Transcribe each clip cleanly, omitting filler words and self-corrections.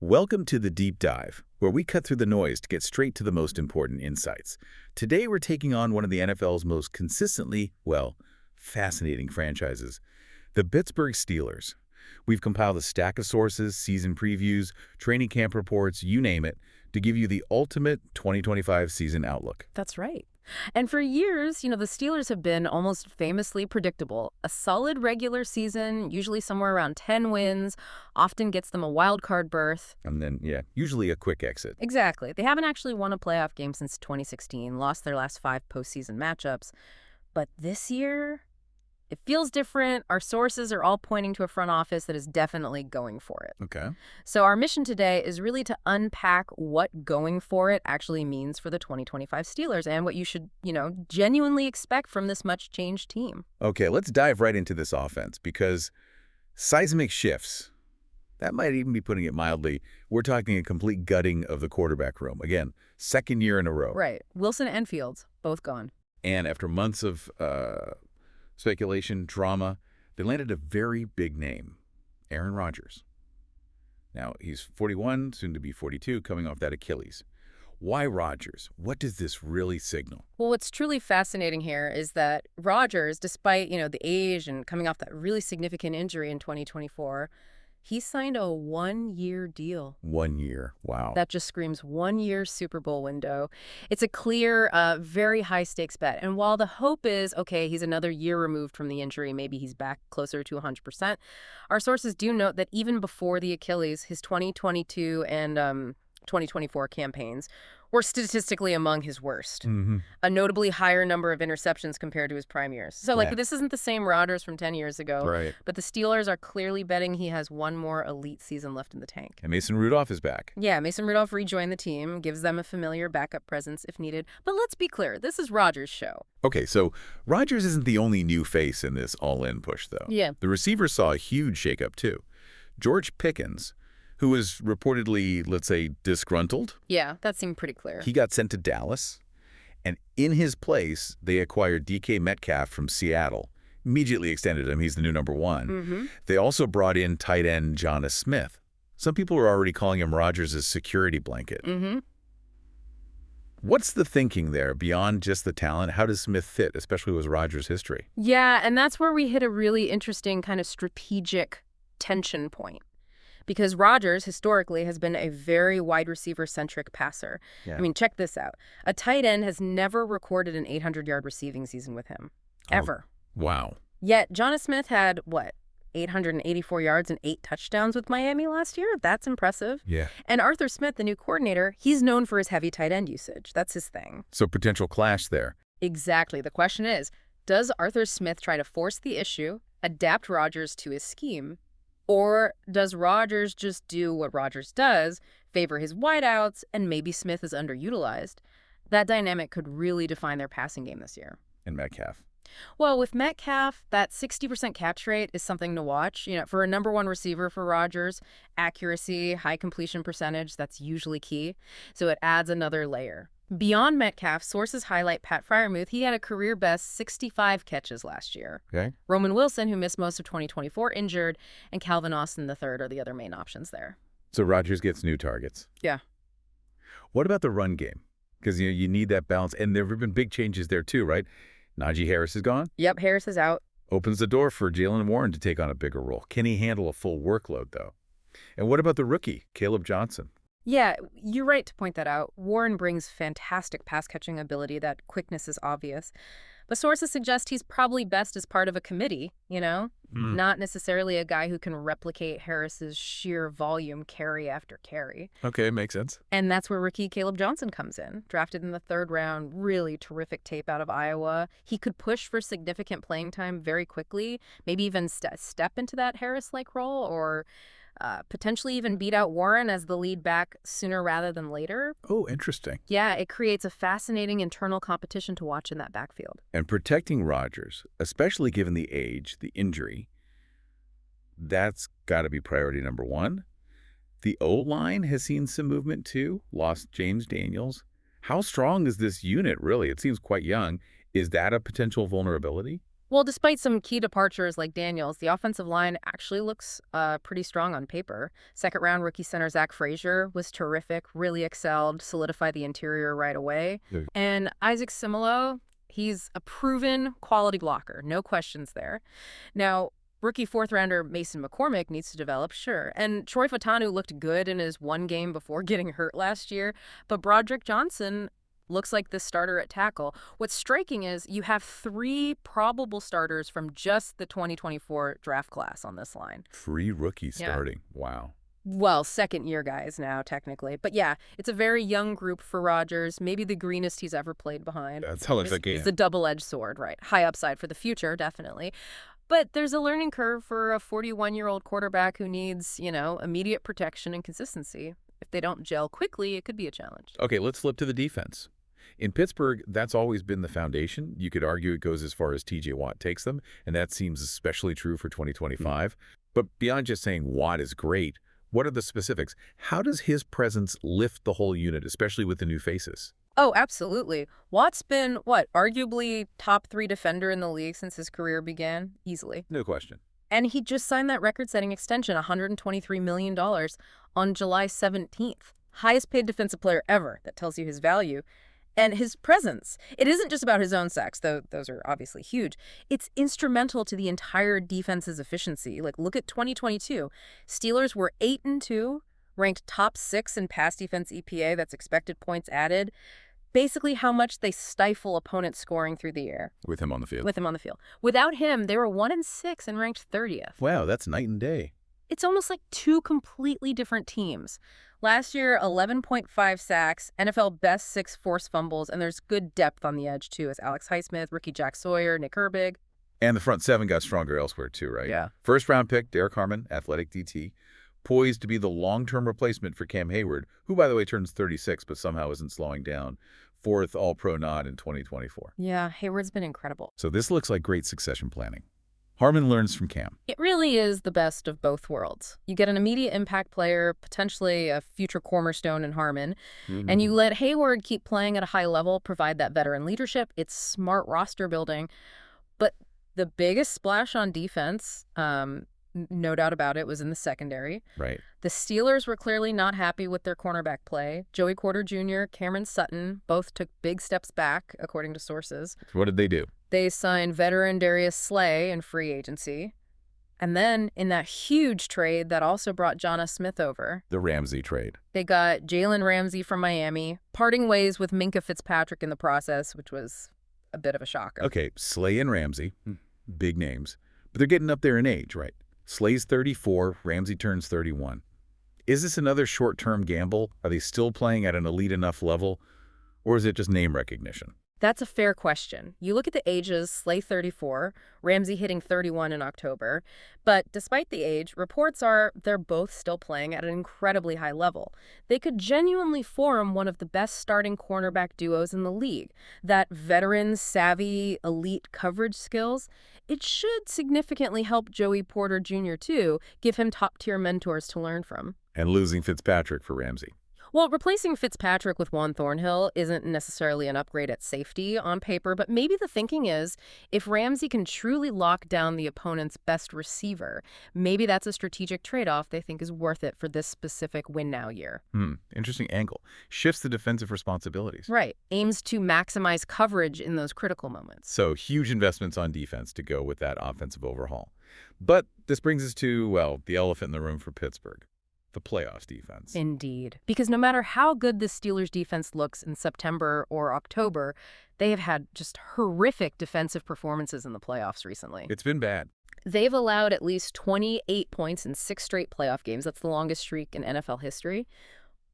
Welcome to the Deep Dive, where we cut through the noise to get straight to the most important insights. Today, we're taking on one of the NFL's most consistently, fascinating franchises, the Pittsburgh Steelers. We've compiled a stack of sources, season previews, training camp reports, you name it, to give you the ultimate 2025 season outlook. That's right. And for years, the Steelers have been almost famously predictable. A solid regular season, usually somewhere around 10 wins, often gets them a wild card berth. And then, usually a quick exit. Exactly. They haven't actually won a playoff game since 2016, lost their last 5 postseason matchups. But this year, it feels different. Our sources are all pointing to a front office that is definitely going for it. Okay. So our mission today is really to unpack what going for it actually means for the 2025 Steelers and what you should, genuinely expect from this much changed team. Okay, let's dive right into this offense because seismic shifts, that might even be putting it mildly. We're talking a complete gutting of the quarterback room. Again, second year in a row. Right. Wilson and Fields, both gone. And after months of speculation, drama, they landed a very big name, Aaron Rodgers. Now, he's 41, soon to be 42, coming off that Achilles. Why Rodgers? What does this really signal? Well, what's truly fascinating here is that Rodgers, despite, the age and coming off that really significant injury in 2024, he signed a 1-year deal. 1 year. Wow. That just screams 1-year Super Bowl window. It's a clear, very high-stakes bet. And while the hope is, okay, he's another year removed from the injury, maybe he's back closer to 100%, our sources do note that even before the Achilles, his 2022 and 2024 campaigns were statistically among his worst. A notably higher number of interceptions compared to his prime years. So, this isn't the same Rodgers from 10 years ago. Right. But the Steelers are clearly betting he has one more elite season left in the tank. And Mason Rudolph is back. Yeah, Mason Rudolph rejoined the team, gives them a familiar backup presence if needed. But let's be clear, this is Rodgers' show. Okay, so Rodgers isn't the only new face in this all-in push, though. Yeah. The receivers saw a huge shakeup, too. George Pickens, who was reportedly, let's say, disgruntled. Yeah, that seemed pretty clear. He got sent to Dallas, and in his place, they acquired DK Metcalf from Seattle. Immediately extended him. He's the new number 1. They also brought in tight end Jonas Smith. Some people were already calling him Rodgers' security blanket. What's the thinking there beyond just the talent? How does Smith fit, especially with Rodgers' history? Yeah, and that's where we hit a really interesting kind of strategic tension point. Because Rodgers, historically, has been a very wide receiver-centric passer. Yeah. I mean, check this out. A tight end has never recorded an 800-yard receiving season with him. Ever. Wow. Yet, Jonas Smith had, 884 yards and 8 touchdowns with Miami last year? That's impressive. Yeah. And Arthur Smith, the new coordinator, he's known for his heavy tight end usage. That's his thing. So potential clash there. Exactly. The question is, does Arthur Smith try to force the issue, adapt Rodgers to his scheme, or does Rodgers just do what Rodgers does, favor his wideouts, and maybe Smith is underutilized? That dynamic could really define their passing game this year. And Metcalf. Well, with Metcalf, that 60% catch rate is something to watch. For a number 1 receiver for Rodgers, accuracy, high completion percentage, that's usually key. So it adds another layer. Beyond Metcalf, sources highlight Pat Freiermuth. He had a career-best 65 catches last year. Okay. Roman Wilson, who missed most of 2024, injured, and Calvin Austin III are the other main options there. So Rodgers gets new targets. Yeah. What about the run game? Because you need that balance, and there have been big changes there too, right? Najee Harris is gone. Yep, Harris is out. Opens the door for Jaylen Warren to take on a bigger role. Can he handle a full workload, though? And what about the rookie, Caleb Johnson? Yeah, you're right to point that out. Warren brings fantastic pass-catching ability. That quickness is obvious. But sources suggest he's probably best as part of a committee, Not necessarily a guy who can replicate Harris's sheer volume carry after carry. Okay, makes sense. And that's where rookie Caleb Johnson comes in. Drafted in the 3rd round, really terrific tape out of Iowa. He could push for significant playing time very quickly, maybe even step into that Harris-like role, or potentially even beat out Warren as the lead back sooner rather than later. Oh, interesting. Yeah, it creates a fascinating internal competition to watch in that backfield. And protecting Rodgers, especially given the age, the injury, that's got to be priority number 1. The O-line has seen some movement too, lost James Daniels. How strong is this unit, really? It seems quite young. Is that a potential vulnerability? Well, despite some key departures like Daniels, the offensive line actually looks pretty strong on paper. Second-round rookie center Zach Frazier was terrific, really excelled, solidified the interior right away. Yeah. And Isaac Similo, he's a proven quality blocker, no questions there. Now, rookie fourth-rounder Mason McCormick needs to develop, sure. And Troy Fautanu looked good in his one game before getting hurt last year, but Broderick Johnson looks like the starter at tackle. What's striking is you have 3 probable starters from just the 2024 draft class on this line. 3 rookies Yeah. starting. Wow. Well, second-year guys now, technically. But yeah, it's a very young group for Rodgers, maybe the greenest he's ever played behind. That's how it looks like. It's a double-edged sword, right? High upside for the future, definitely. But there's a learning curve for a 41-year-old quarterback who needs, immediate protection and consistency. If they don't gel quickly, it could be a challenge. Okay, let's flip to the defense. In Pittsburgh, that's always been the foundation. You could argue it goes as far as T.J. Watt takes them, and that seems especially true for 2025. But beyond just saying Watt is great, what are the specifics? How does his presence lift the whole unit, especially with the new faces? Oh, absolutely. Watt's been, arguably top 3 defender in the league since his career began, easily. No question. And he just signed that record-setting extension, $123 million, on July 17th. Highest paid defensive player ever. That tells you his value. And his presence. It isn't just about his own sacks, though those are obviously huge. It's instrumental to the entire defense's efficiency. Like, look at 2022. Steelers were 8-2, ranked top 6 in pass defense EPA, that's expected points added. Basically how much they stifle opponents scoring through the air. With him on the field. With him on the field. Without him, they were 1-6 and ranked 30th. Wow, that's night and day. It's almost like 2 completely different teams. Last year, 11.5 sacks, NFL best 6 forced fumbles, and there's good depth on the edge, too, as Alex Highsmith, rookie Jack Sawyer, Nick Herbig. And the front 7 got stronger elsewhere, too, right? Yeah. First-round pick, Derek Harmon, athletic DT, poised to be the long-term replacement for Cam Hayward, who, by the way, turns 36 but somehow isn't slowing down. 4th All-Pro nod in 2024. Yeah, Hayward's been incredible. So this looks like great succession planning. Harmon learns from Cam. It really is the best of both worlds. You get an immediate impact player, potentially a future cornerstone in Harmon, and you let Hayward keep playing at a high level, provide that veteran leadership. It's smart roster building. But the biggest splash on defense, no doubt about it, was in the secondary. Right. The Steelers were clearly not happy with their cornerback play. Joey Porter Jr., Cameron Sutton both took big steps back, according to sources. What did they do? They signed veteran Darius Slay in free agency. And then in that huge trade that also brought Jonna Smith over, The Ramsey trade. they got Jalen Ramsey from Miami, parting ways with Minkah Fitzpatrick in the process, which was a bit of a shocker. Okay, Slay and Ramsey, big names. But they're getting up there in age, right? Slay's 34, Ramsey turns 31. Is this another short-term gamble? Are they still playing at an elite enough level? Or is it just name recognition? That's a fair question. You look at the ages, Slay 34, Ramsey hitting 31 in October. But despite the age, reports are they're both still playing at an incredibly high level. They could genuinely form one of the best starting cornerback duos in the league. That veteran, savvy, elite coverage skills, it should significantly help Joey Porter Jr. too, give him top-tier mentors to learn from. And losing Fitzpatrick for Ramsey. Well, replacing Fitzpatrick with Juan Thornhill isn't necessarily an upgrade at safety on paper, but maybe the thinking is if Ramsey can truly lock down the opponent's best receiver, maybe that's a strategic trade-off they think is worth it for this specific win-now year. Interesting angle. Shifts the defensive responsibilities. Right. Aims to maximize coverage in those critical moments. So huge investments on defense to go with that offensive overhaul. But this brings us to, well, the elephant in the room for Pittsburgh. The playoffs defense. Indeed. Because no matter how good the Steelers' defense looks in September or October, they have had just horrific defensive performances in the playoffs recently. It's been bad. They've allowed at least 28 points in 6 straight playoff games. That's the longest streak in NFL history.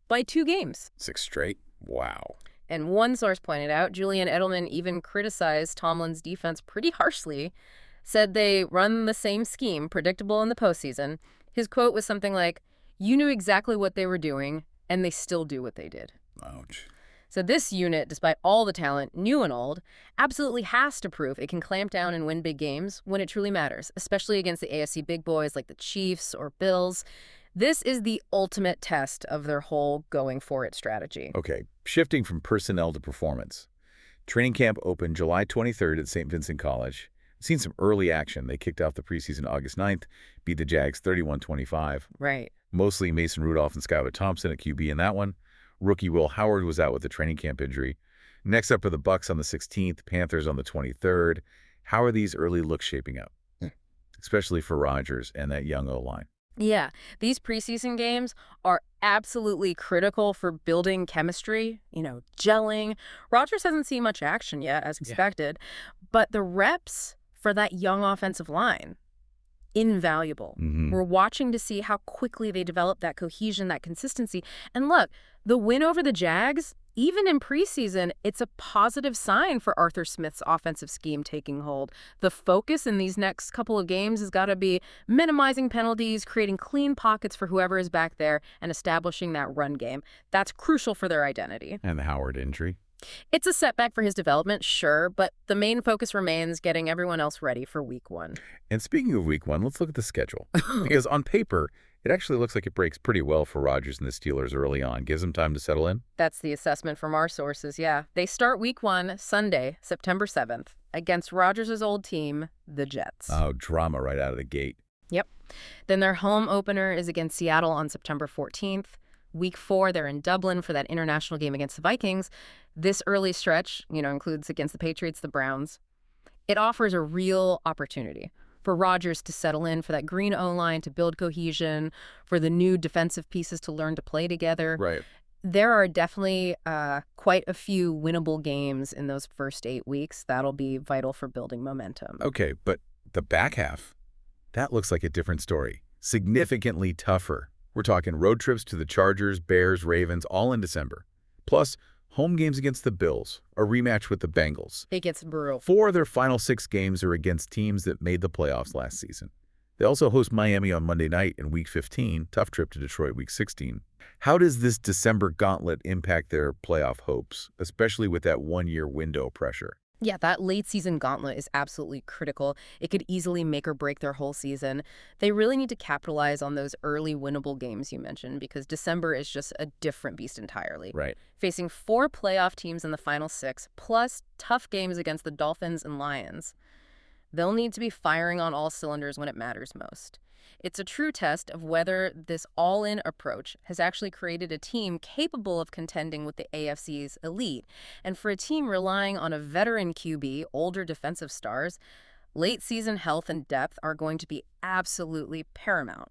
By 2 games. 6 straight? Wow. And one source pointed out, Julian Edelman even criticized Tomlin's defense pretty harshly, said they run the same scheme, predictable in the postseason. His quote was something like, "You knew exactly what they were doing, and they still do what they did." Ouch. So this unit, despite all the talent, new and old, absolutely has to prove it can clamp down and win big games when it truly matters, especially against the AFC big boys like the Chiefs or Bills. This is the ultimate test of their whole going-for-it strategy. Okay, shifting from personnel to performance. Training camp opened July 23rd at St. Vincent College. Seen some early action. They kicked off the preseason August 9th, beat the Jags 31-25. Right. Mostly Mason Rudolph and Skylar Thompson at QB in that one. Rookie Will Howard was out with a training camp injury. Next up are the Bucks on the 16th, Panthers on the 23rd. How are these early looks shaping up? Especially for Rodgers and that young O-line. Yeah, these preseason games are absolutely critical for building chemistry, gelling. Rodgers hasn't seen much action yet, as expected, but the reps for that young offensive line, invaluable. We're watching to see how quickly they develop that cohesion, that consistency. And look, the win over the Jags, even in preseason, it's a positive sign for Arthur Smith's offensive scheme taking hold. The focus in these next couple of games has got to be minimizing penalties, creating clean pockets for whoever is back there, and establishing that run game. That's crucial for their identity. And the Howard injury. It's a setback for his development, sure, but the main focus remains getting everyone else ready for week 1. And speaking of week 1, let's look at the schedule. Because on paper, it actually looks like it breaks pretty well for Rodgers and the Steelers early on. Gives them time to settle in. That's the assessment from our sources, yeah. They start week 1, Sunday, September 7th, against Rodgers' old team, the Jets. Oh, drama right out of the gate. Yep. Then their home opener is against Seattle on September 14th. Week 4, they're in Dublin for that international game against the Vikings. This early stretch, includes against the Patriots, the Browns. It offers a real opportunity for Rodgers to settle in, for that green O-line to build cohesion, for the new defensive pieces to learn to play together. Right. There are definitely quite a few winnable games in those first 8 weeks. That'll be vital for building momentum. Okay, but the back half, that looks like a different story. Significantly tougher. We're talking road trips to the Chargers, Bears, Ravens, all in December. Plus, home games against the Bills, a rematch with the Bengals. It gets brutal. 4 of their final 6 games are against teams that made the playoffs last season. They also host Miami on Monday night in Week 15, tough trip to Detroit Week 16. How does this December gauntlet impact their playoff hopes, especially with that one-year window pressure? Yeah, that late season gauntlet is absolutely critical. It could easily make or break their whole season. They really need to capitalize on those early winnable games you mentioned, because December is just a different beast entirely. Right. Facing 4 playoff teams in the final 6, plus tough games against the Dolphins and Lions. They'll need to be firing on all cylinders when it matters most. It's a true test of whether this all-in approach has actually created a team capable of contending with the AFC's elite. And for a team relying on a veteran QB, older defensive stars, late-season health and depth are going to be absolutely paramount.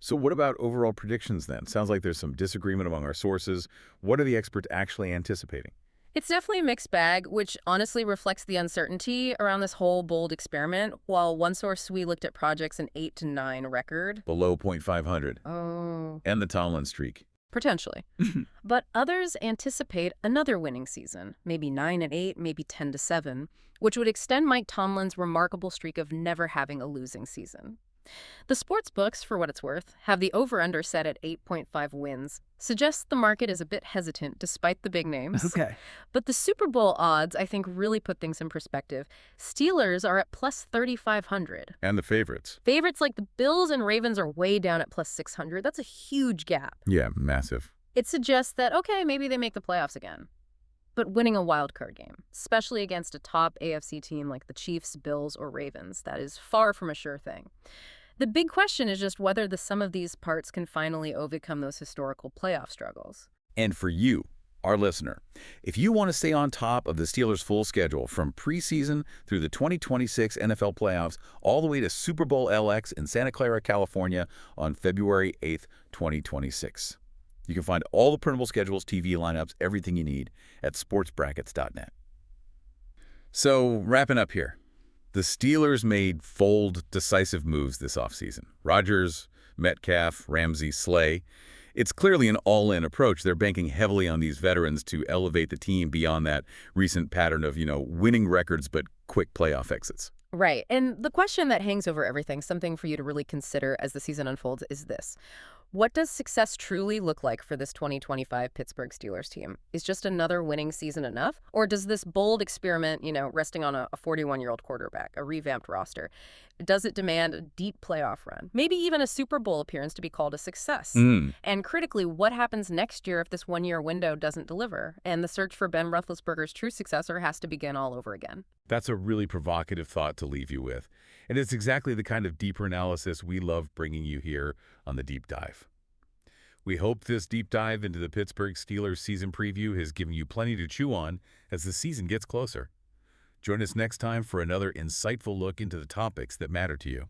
So what about overall predictions then? Sounds like there's some disagreement among our sources. What are the experts actually anticipating? It's definitely a mixed bag, which honestly reflects the uncertainty around this whole bold experiment. While one source we looked at projects an 8-9 record. Below .500. Oh. And the Tomlin streak. Potentially. But others anticipate another winning season, maybe 9-8, maybe 10-7, which would extend Mike Tomlin's remarkable streak of never having a losing season. The sports books, for what it's worth, have the over-under set at 8.5 wins. Suggests the market is a bit hesitant despite the big names. Okay. But the Super Bowl odds, I think, really put things in perspective. Steelers are at plus 3,500. And the favorites. Favorites like the Bills and Ravens are way down at plus 600. That's a huge gap. Yeah, massive. It suggests that, okay, maybe they make the playoffs again. But winning a wild card game, especially against a top AFC team like the Chiefs, Bills, or Ravens, that is far from a sure thing. The big question is just whether the sum of these parts can finally overcome those historical playoff struggles. And for you, our listener, if you want to stay on top of the Steelers' full schedule from preseason through the 2026 NFL playoffs all the way to Super Bowl LX in Santa Clara, California on February 8th, 2026. You can find all the printable schedules, TV lineups, everything you need at sportsbrackets.net. So, wrapping up here. The Steelers made bold, decisive moves this offseason. Rodgers, Metcalf, Ramsey, Slay. It's clearly an all-in approach. They're banking heavily on these veterans to elevate the team beyond that recent pattern of, winning records but quick playoff exits. Right. And the question that hangs over everything, something for you to really consider as the season unfolds, is this. What does success truly look like for this 2025 Pittsburgh Steelers team? Is just another winning season enough? Or does this bold experiment, resting on a 41-year-old quarterback, a revamped roster, Does it demand a deep playoff run? Maybe even a Super Bowl appearance to be called a success? Mm, And critically, what happens next year if this one-year window doesn't deliver and the search for Ben Roethlisberger's true successor has to begin all over again? that's a really provocative thought to leave you with. And it's exactly the kind of deeper analysis we love bringing you here on the Deep Dive. We hope this deep dive into the Pittsburgh Steelers season preview has given you plenty to chew on as the season gets closer. Join us next time for another insightful look into the topics that matter to you.